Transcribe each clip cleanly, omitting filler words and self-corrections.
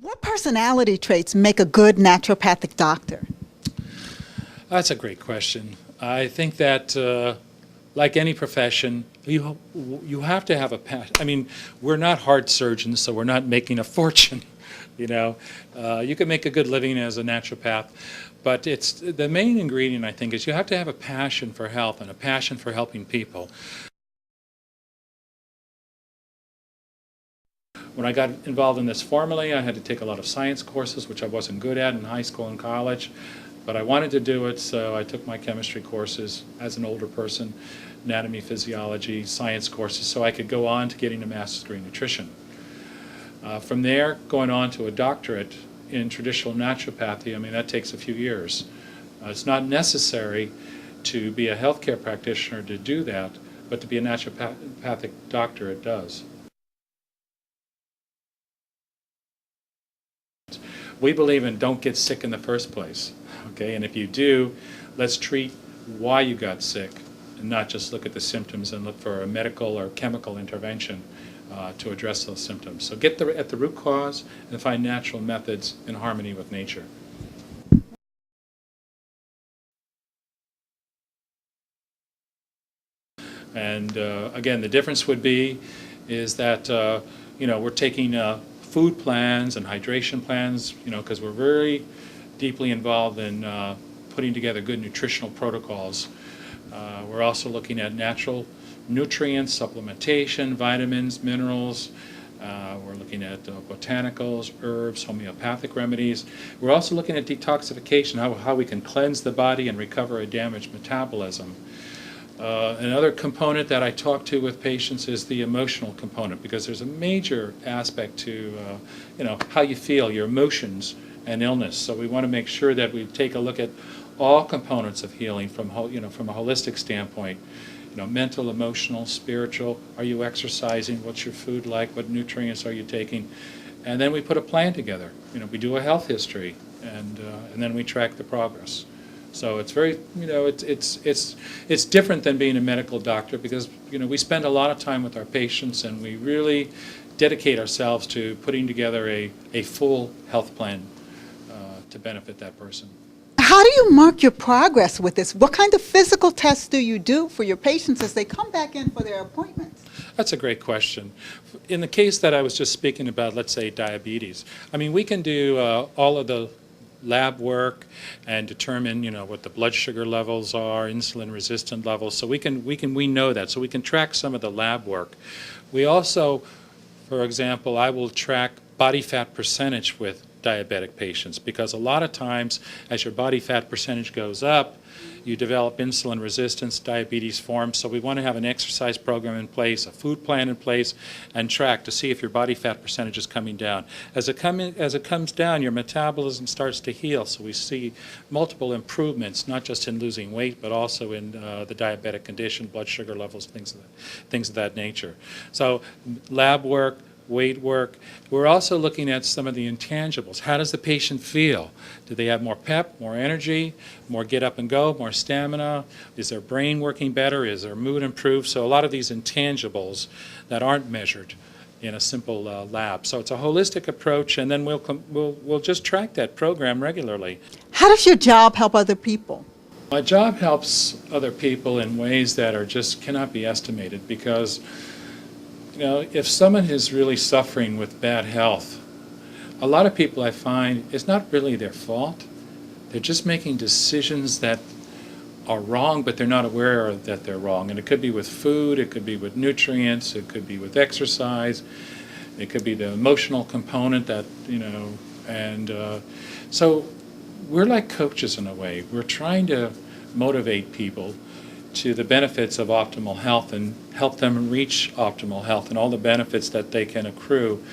What personality traits make a good naturopathic doctor? That's a great question. I think that, like any profession, you have to have a passion. I mean, we're not heart surgeons, so we're not making a fortune. You know, you can make a good living as a naturopath, but it's the main ingredient. I think is you have to have a passion for health and a passion for helping people. When I got involved in this formally, I had to take a lot of science courses, which I wasn't good at in high school and college, but I wanted to do it, so I took my chemistry courses as an older person, anatomy, physiology, science courses, so I could go on to getting a master's degree in nutrition. From there, going on to a doctorate in traditional naturopathy, I mean, that takes a few years. It's not necessary to be a healthcare practitioner to do that, but to be a naturopathic doctor, it does. We believe in don't get sick in the first place, okay? And if you do, let's treat why you got sick and not just look at the symptoms and look for a medical or chemical intervention to address those symptoms. So get at the root cause and find natural methods in harmony with nature. And again, the difference would be is that we're taking food plans and hydration plans, because we're very deeply involved in putting together good nutritional protocols. We're also looking at natural nutrients, supplementation, vitamins, minerals. We're looking at botanicals, herbs, homeopathic remedies. We're also looking at detoxification, how we can cleanse the body and recover a damaged metabolism. Another component that I talk to with patients is the emotional component, because there's a major aspect to how you feel, your emotions and illness. So we want to make sure that we take a look at all components of healing from from a holistic standpoint. Mental, emotional, spiritual. Are you exercising? What's your food like? What nutrients are you taking? And then we put a plan together. We do a health history, and then we track the progress. So it's very, it's different than being a medical doctor, because we spend a lot of time with our patients, and we really dedicate ourselves to putting together a full health plan to benefit that person. How do you mark your progress with this? What kind of physical tests do you do for your patients as they come back in for their appointments? That's a great question. In the case that I was just speaking about, let's say diabetes, I mean, we can do all of the lab work and determine what the blood sugar levels are, insulin resistant levels, so we know that, so we can track some of the lab work. We also, for example, I will track body fat percentage with diabetic patients, because a lot of times as your body fat percentage goes up, you develop insulin resistance, diabetes forms. So we want to have an exercise program in place, a food plan in place, and track to see if your body fat percentage is coming down. As it comes down, your metabolism starts to heal. So we see multiple improvements, not just in losing weight, but also in the diabetic condition, blood sugar levels, things of that nature. So lab work, weight work. We're also looking at some of the intangibles. How does the patient feel? Do they have more pep, more energy, more get up and go, more stamina? Is their brain working better? Is their mood improved? So a lot of these intangibles that aren't measured in a simple lab. So it's a holistic approach, and then we'll just track that program regularly. How does your job help other people? My job helps other people in ways that are just cannot be estimated, because if someone is really suffering with bad health, a lot of people I find it's not really their fault. They're just making decisions that are wrong, but they're not aware that they're wrong. And it could be with food, it could be with nutrients, it could be with exercise, it could be the emotional component that, so we're like coaches in a way. We're trying to motivate people to the benefits of optimal health and help them reach optimal health and all the benefits that they can accrue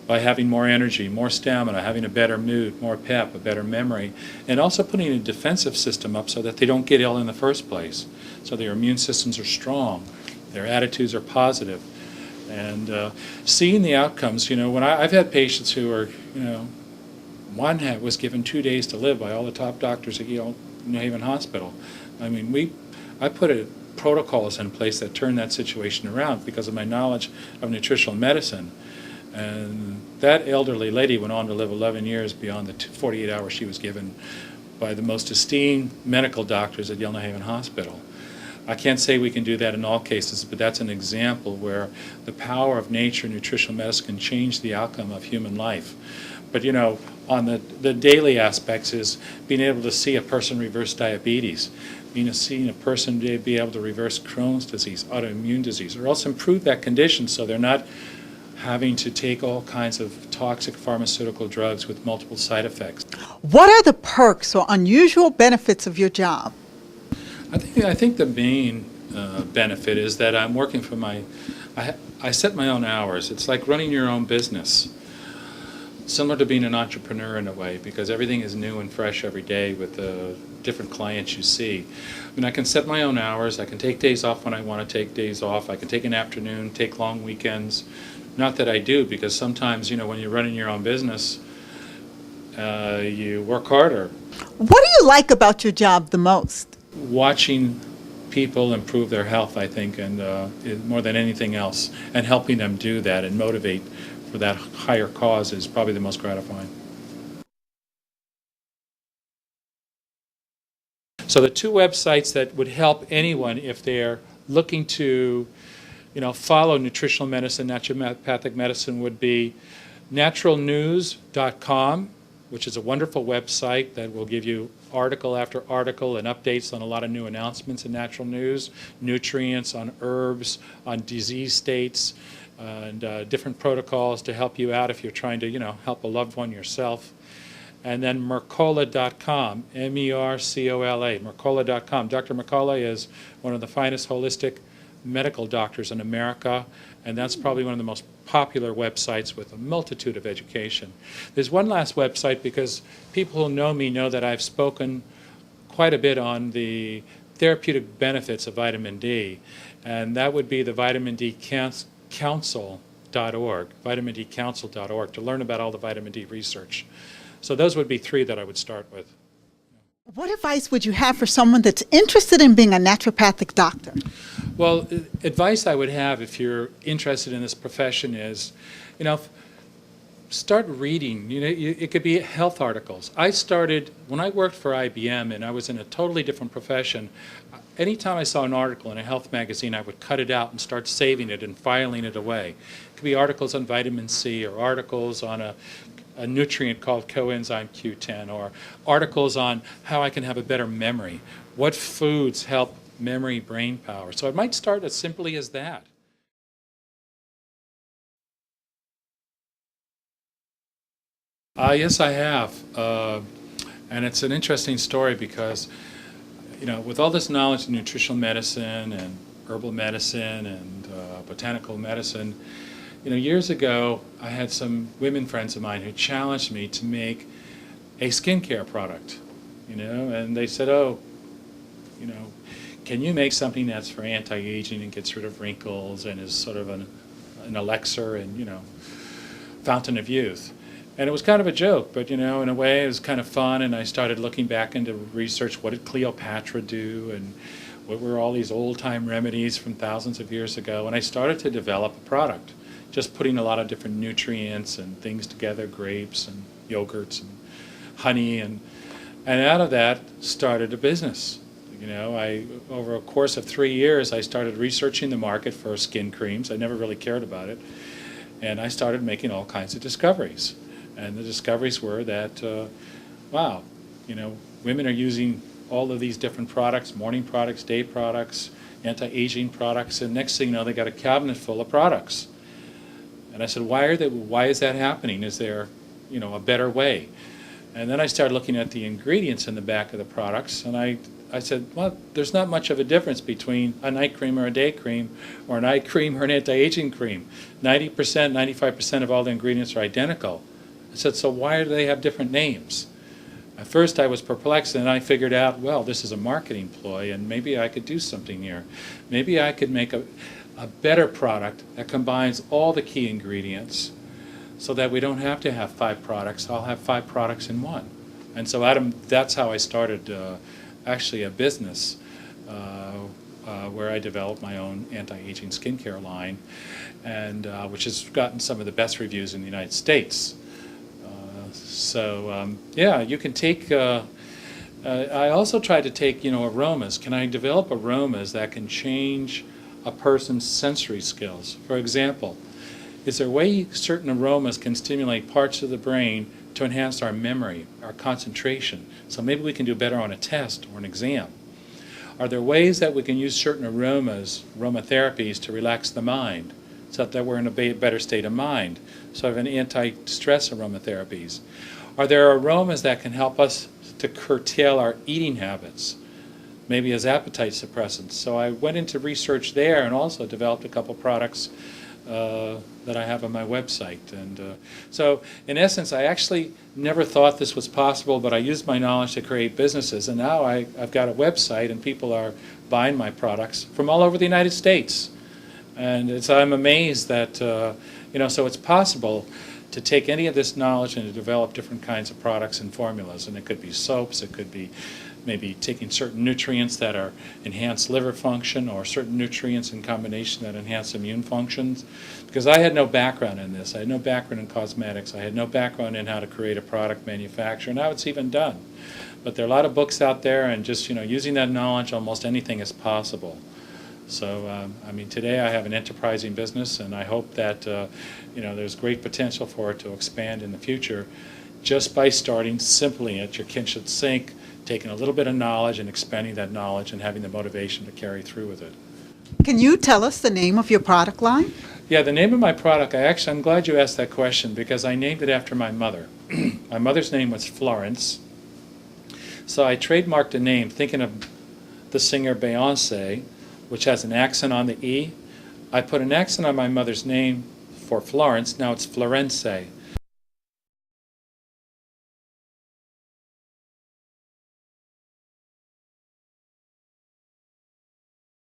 by having more energy, more stamina, having a better mood, more pep, a better memory, and also putting a defensive system up so that they don't get ill in the first place. So their immune systems are strong, their attitudes are positive, and seeing the outcomes. When I've had patients who are, one was given 2 days to live by all the top doctors at New Haven Hospital. I mean, I put protocols in place that turned that situation around because of my knowledge of nutritional medicine. And that elderly lady went on to live 11 years beyond the 48 hours she was given by the most esteemed medical doctors at Yale New Haven Hospital. I can't say we can do that in all cases, but that's an example where the power of nature and nutritional medicine can change the outcome of human life. But on the daily aspects is being able to see a person reverse diabetes, seeing a person be able to reverse Crohn's disease, autoimmune disease, or else improve that condition so they're not having to take all kinds of toxic pharmaceutical drugs with multiple side effects. What are the perks or unusual benefits of your job? I think the main benefit is that I'm working for I set my own hours. It's like running your own business, similar to being an entrepreneur in a way, because everything is new and fresh every day with the different clients you see. I mean, I can set my own hours. I can take days off when I want to take days off. I can take an afternoon, take long weekends. Not that I do, because sometimes, when you're running your own business, you work harder. What do you like about your job the most? Watching people improve their health, I think, and more than anything else, and helping them do that and motivate for that higher cause is probably the most gratifying. So the two websites that would help anyone if they're looking to follow nutritional medicine, naturopathic medicine, would be naturalnews.com, which is a wonderful website that will give you article after article and updates on a lot of new announcements in natural news, nutrients, on herbs, on disease states, and different protocols to help you out if you're trying to, help a loved one yourself. And then Mercola.com, M-E-R-C-O-L-A, Mercola.com. Dr. Mercola is one of the finest holistic medical doctors in America, and that's probably one of the most popular websites with a multitude of education. There's one last website, because people who know me know that I've spoken quite a bit on the therapeutic benefits of vitamin D, and that would be the Vitamin D Council.org, vitamindcouncil.org, to learn about all the vitamin D research. So those would be three that I would start with. What advice would you have for someone that's interested in being a naturopathic doctor? Well, advice I would have if you're interested in this profession is, start reading. It could be health articles. I started, when I worked for IBM and I was in a totally different profession, anytime I saw an article in a health magazine, I would cut it out and start saving it and filing it away. It could be articles on vitamin C, or articles on a nutrient called coenzyme Q10, or articles on how I can have a better memory, what foods help memory, brain power. So it might start as simply as that. Yes, I have. And it's an interesting story because, with all this knowledge in nutritional medicine and herbal medicine and botanical medicine, years ago, I had some women friends of mine who challenged me to make a skincare product, and they said, can you make something that's for anti-aging and gets rid of wrinkles and is sort of an elixir and, fountain of youth? And it was kind of a joke, but, in a way it was kind of fun, and I started looking back into research. What did Cleopatra do, and what were all these old-time remedies from thousands of years ago? And I started to develop a product, just putting a lot of different nutrients and things together, grapes and yogurts and honey, and out of that started a business. Over a course of 3 years, I started researching the market for skin creams. I never really cared about it, and I started making all kinds of discoveries. And the discoveries were that, wow, women are using all of these different products, morning products, day products, anti-aging products, and next thing you know, they got a cabinet full of products. And I said, why is that happening? Is there, a better way? And then I started looking at the ingredients in the back of the products, and I said, well, there's not much of a difference between a night cream or a day cream, or an eye cream or an anti-aging cream. 90%, 95% of all the ingredients are identical. I said, so why do they have different names? At first I was perplexed, and then I figured out, well, this is a marketing ploy, and maybe I could do something here. Maybe I could make a better product that combines all the key ingredients so that we don't have to have 5 products. I'll have 5 products in one. And so that's how I started actually a business where I developed my own anti-aging skincare line, and which has gotten some of the best reviews in the United States. Yeah, you can take. I also try to take, aromas. Can I develop aromas that can change a person's sensory skills? For example, is there a way certain aromas can stimulate parts of the brain to enhance our memory, our concentration? So maybe we can do better on a test or an exam. Are there ways that we can use certain aromas, aromatherapies, to relax the mind so that we're in a better state of mind? So I have an anti-stress aromatherapies. Are there aromas that can help us to curtail our eating habits, maybe as appetite suppressants? So I went into research there and also developed a couple products that I have on my website. And so in essence, I actually never thought this was possible, but I used my knowledge to create businesses, and now I've got a website and people are buying my products from all over the United States. And I'm amazed that, so it's possible to take any of this knowledge and to develop different kinds of products and formulas. And it could be soaps, it could be maybe taking certain nutrients that enhance liver function, or certain nutrients in combination that enhance immune functions. Because I had no background in this. I had no background in cosmetics. I had no background in how to create a product manufacture, and how it's even done. But there are a lot of books out there, and just using that knowledge, almost anything is possible. So, today I have an enterprising business, and I hope that, there's great potential for it to expand in the future just by starting simply at your kitchen sink, taking a little bit of knowledge and expanding that knowledge and having the motivation to carry through with it. Can you tell us the name of your product line? Yeah, the name of my product, I'm glad you asked that question, because I named it after my mother. My mother's name was Florence. So I trademarked a name thinking of the singer Beyonce, which has an accent on the E. I put an accent on my mother's name for Florence. Now it's Florence.